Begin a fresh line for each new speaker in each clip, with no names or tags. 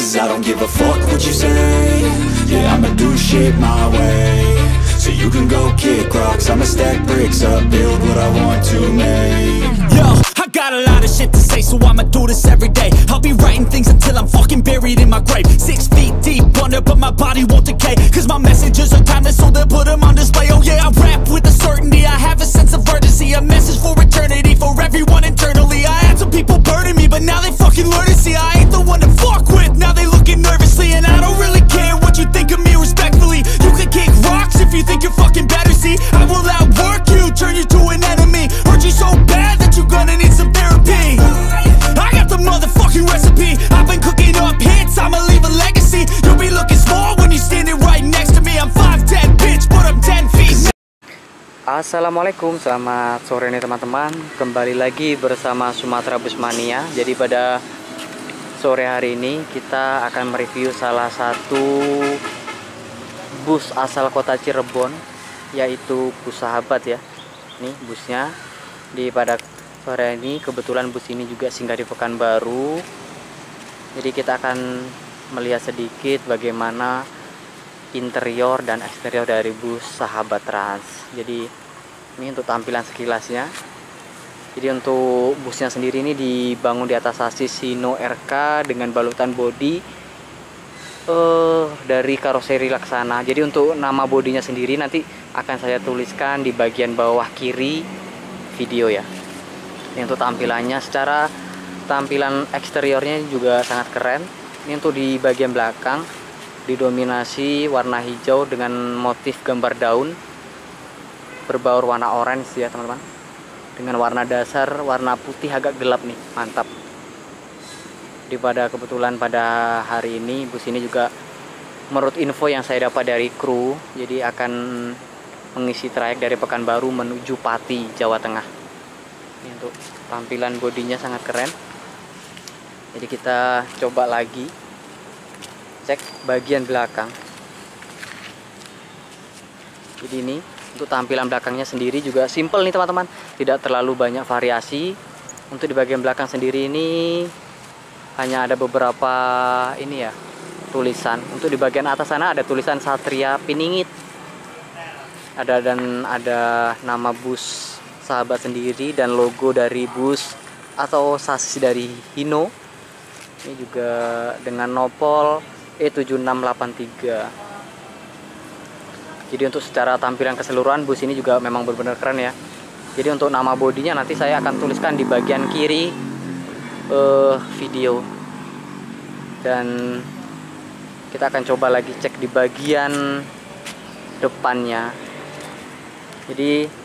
'cause I don't give a fuck what you say. Yeah, I'ma do shit my way. So you can go kick rocks, I'ma stack bricks up, build what I want to make.
Yo, I got a lot of shit to say, so I'ma do this every day. I'll be writing things until I'm fucking buried in my grave. 6 feet deep under, but my body won't decay, 'cause my messages are timeless, so they'll put them on display. Oh yeah, I rap with a certainty, I have a sense of urgency, a message for eternity, for everyone internally. I had some people burning me, but now they fucking learn to see I ain't the one to fuck with. Now they looking nervously, and I don't really care what you think of me, respectfully. You can kick rocks if you think you're fucking better, see I will outwork you, turn you to an enemy, hurt you so bad that you're gonna need some therapy. I got the motherfucking recipe, I've been cooking up hits, I'ma leave a legacy. You'll be looking small when you're standing right next to me. I'm 5'10", bitch, but I'm 10 feet.
Assalamualaikum, selamat sore nih teman-teman. Kembali lagi bersama Sumatera Bus Mania. Jadi pada sore hari ini kita akan mereview salah satu bus asal kota Cirebon, yaitu Bus Sahabat ya. Nih busnya. Di pada sore ini kebetulan bus ini juga singgah di Pekanbaru. Jadi kita akan melihat sedikit bagaimana interior dan eksterior dari bus Sahabat Trans. Jadi ini untuk tampilan sekilasnya. Jadi untuk busnya sendiri ini dibangun di atas sasis Hino RK dengan balutan bodi dari karoseri Laksana. Jadi untuk nama bodinya sendiri nanti akan saya tuliskan di bagian bawah kiri video ya. Ini untuk tampilannya, secara tampilan eksteriornya juga sangat keren. Ini untuk di bagian belakang didominasi warna hijau dengan motif gambar daun berbaur warna orange ya teman-teman, dengan warna dasar warna putih agak gelap nih, mantap. Kebetulan pada hari ini bus ini juga menurut info yang saya dapat dari kru, jadi akan mengisi trayek dari Pekanbaru menuju Pati, Jawa Tengah. Ini untuk tampilan bodinya sangat keren. Jadi kita coba lagi cek bagian belakang. Jadi ini untuk tampilan belakangnya sendiri juga simple nih teman-teman, tidak terlalu banyak variasi. Untuk di bagian belakang sendiri ini hanya ada beberapa ini ya tulisan. Untuk di bagian atas sana ada tulisan Satria Piningit, dan ada nama bus Sahabat sendiri dan logo dari bus atau sasis dari Hino. Ini juga dengan nopol E7683. Jadi untuk secara tampilan keseluruhan bus ini juga memang benar-benar keren ya. Jadi untuk nama bodinya nanti saya akan tuliskan di bagian kiri video. Dan kita akan coba lagi cek di bagian depannya. Jadi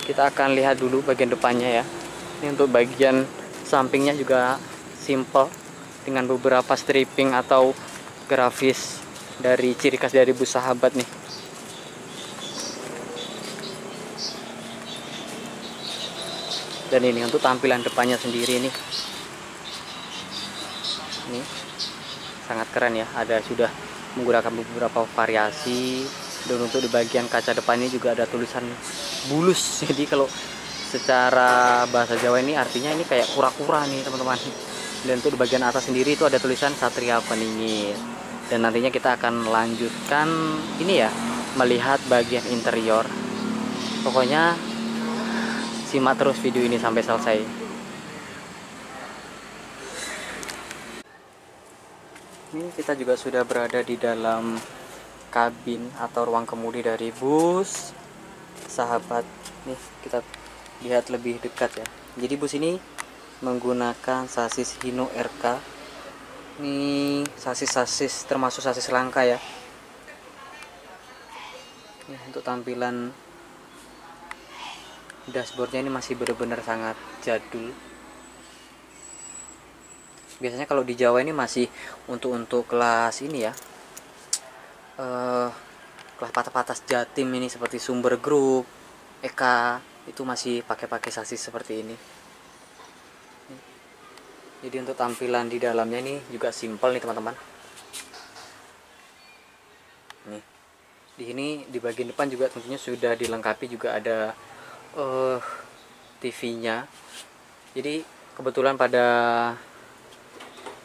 kita akan lihat dulu bagian depannya ya. Ini untuk bagian sampingnya juga simple dengan beberapa stripping atau grafis dari ciri khas dari bus Sahabat nih. Dan ini untuk tampilan depannya sendiri nih. Ini sangat keren ya, ada sudah menggunakan beberapa variasi. Dan untuk di bagian kaca depan ini juga ada tulisan bulus. Jadi kalau secara bahasa Jawa ini artinya ini kayak kura-kura nih teman-teman. Dan untuk di bagian atas sendiri itu ada tulisan Satria Piningit. Dan nantinya kita akan lanjutkan ini ya, melihat bagian interior. Pokoknya simak terus video ini sampai selesai. Ini kita juga sudah berada di dalam kabin atau ruang kemudi dari bus Sahabat. Nih kita lihat lebih dekat ya. Jadi bus ini menggunakan sasis Hino RK. Ini sasis termasuk sasis langka ya. Ini untuk tampilan dashboardnya ini masih benar-benar sangat jadul. Biasanya kalau di Jawa ini masih untuk kelas ini ya, kelas patas Jatim ini seperti Sumber Group, Eka, itu masih pakai sasis seperti ini. Jadi untuk tampilan di dalamnya ini juga simple nih teman-teman. Nih di sini di bagian depan juga tentunya sudah dilengkapi juga ada TV-nya. Jadi kebetulan pada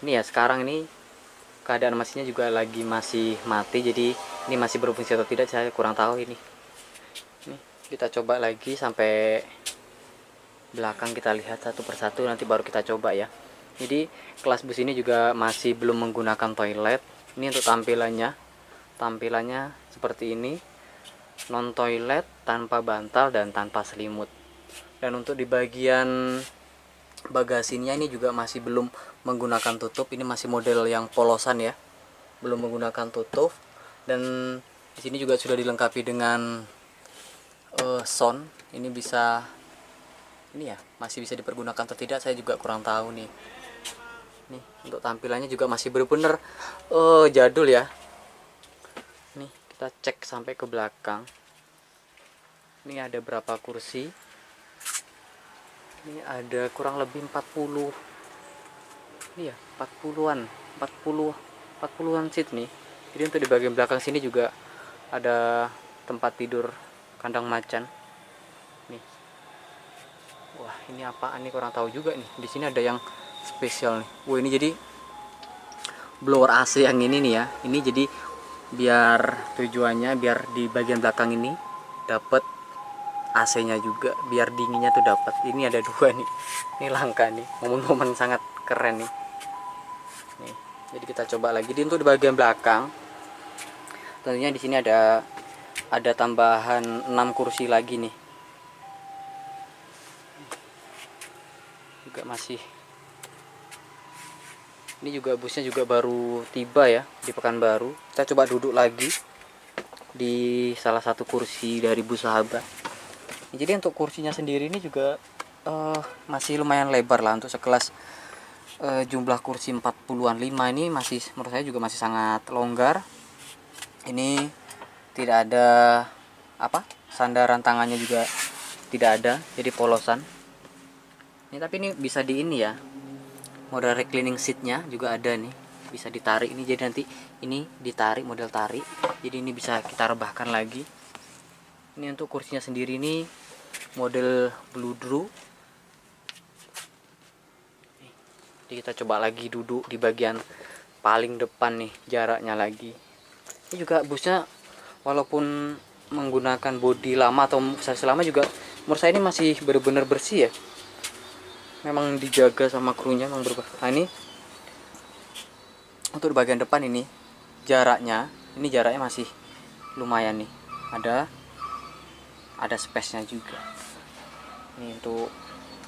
Ini ya sekarang ini keadaan mesinnya juga lagi masih mati, jadi ini masih berfungsi atau tidak saya kurang tahu ini. Kita coba lagi sampai belakang, kita lihat satu persatu, nanti baru kita coba ya. Jadi kelas bus ini juga masih belum menggunakan toilet. Ini untuk tampilannya seperti ini, non toilet, tanpa bantal dan tanpa selimut. Dan untuk di bagian bagasinya ini juga masih belum menggunakan tutup. Ini masih model yang polosan ya, belum menggunakan tutup. Dan di sini juga sudah dilengkapi dengan sound. Ini bisa, ini ya masih bisa dipergunakan atau tidak saya juga kurang tahu nih. Nih untuk tampilannya juga masih benar-benar jadul ya. Nih kita cek sampai ke belakang. Ini ada berapa kursi? Ini ada kurang lebih 40. Iya, 40-an seat nih. Jadi untuk di bagian belakang sini juga ada tempat tidur kandang macan. Nih. Wah, ini apaan nih, kurang tahu juga nih. Di sini ada yang spesial nih. Wah, ini jadi blower AC yang ini nih ya. Ini jadi biar tujuannya biar di bagian belakang ini dapat AC-nya juga, biar dinginnya tuh dapat. Ini ada 2 nih. Ini langka nih. Momen-momen sangat keren nih. Nih, jadi kita coba lagi. Di untuk di bagian belakang, tentunya di sini ada tambahan 6 kursi lagi nih. Juga masih. Ini juga busnya juga baru tiba ya di Pekanbaru. Kita coba duduk lagi di salah satu kursi dari bus Sahabat. Jadi untuk kursinya sendiri ini juga masih lumayan lebar lah untuk sekelas jumlah kursi 40-an 5 ini, masih menurut saya juga masih sangat longgar. Ini tidak ada sandaran tangannya juga tidak ada, jadi polosan. Ini tapi ini bisa di ini ya, model reclining seatnya juga ada nih, bisa ditarik ini, jadi nanti ini ditarik, model tarik, jadi ini bisa kita rebahkan lagi. Ini untuk kursinya sendiri ini model bludru. Jadi kita coba lagi duduk di bagian paling depan nih, jaraknya lagi. Ini juga busnya walaupun menggunakan bodi lama atau chassis lama juga menurut saya ini masih benar-benar bersih ya. Memang dijaga sama krunya, memang berubah. Nah ini untuk di bagian depan ini jaraknya masih lumayan nih. Ada space-nya juga. Ini untuk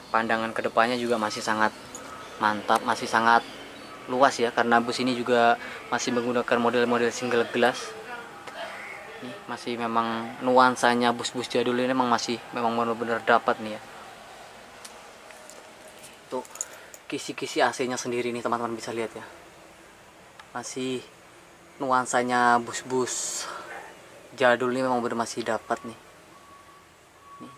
pandangan kedepannya juga masih sangat mantap, masih sangat luas ya, karena bus ini juga masih menggunakan model-model single glass. Nih, masih memang nuansanya bus-bus jadul ini memang benar-benar dapat nih ya. Untuk kisi-kisi AC-nya sendiri nih teman-teman bisa lihat ya. Masih nuansanya bus-bus jadul ini memang benar masih dapat nih. Ini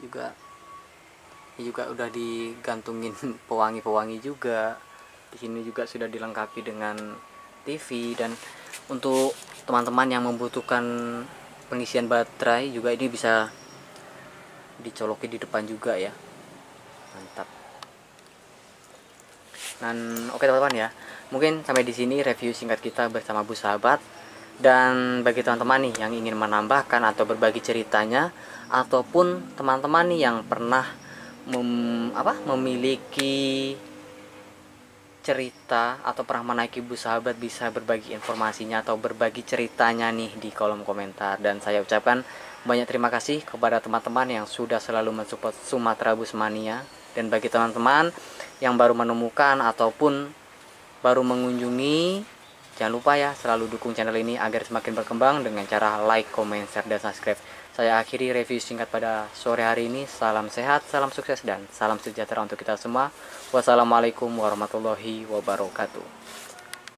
juga udah digantungin pewangi-pewangi juga. Di sini juga sudah dilengkapi dengan TV, dan untuk teman-teman yang membutuhkan pengisian baterai juga ini bisa dicolokin di depan juga ya. Mantap. Dan oke teman-teman ya. Mungkin sampai di sini review singkat kita bersama Bus Sahabat. Dan bagi teman-teman nih yang ingin menambahkan atau berbagi ceritanya, ataupun teman-teman nih yang pernah memiliki cerita atau pernah menaiki Bus Sahabat, bisa berbagi informasinya atau berbagi ceritanya nih di kolom komentar. Dan saya ucapkan banyak terima kasih kepada teman-teman yang sudah selalu mensupport Sumatera Bus Mania. Dan bagi teman-teman yang baru menemukan ataupun baru mengunjungi, jangan lupa ya selalu dukung channel ini agar semakin berkembang dengan cara like, comment, share, dan subscribe. Saya akhiri review singkat pada sore hari ini. Salam sehat, salam sukses, dan salam sejahtera untuk kita semua. Wassalamualaikum warahmatullahi wabarakatuh.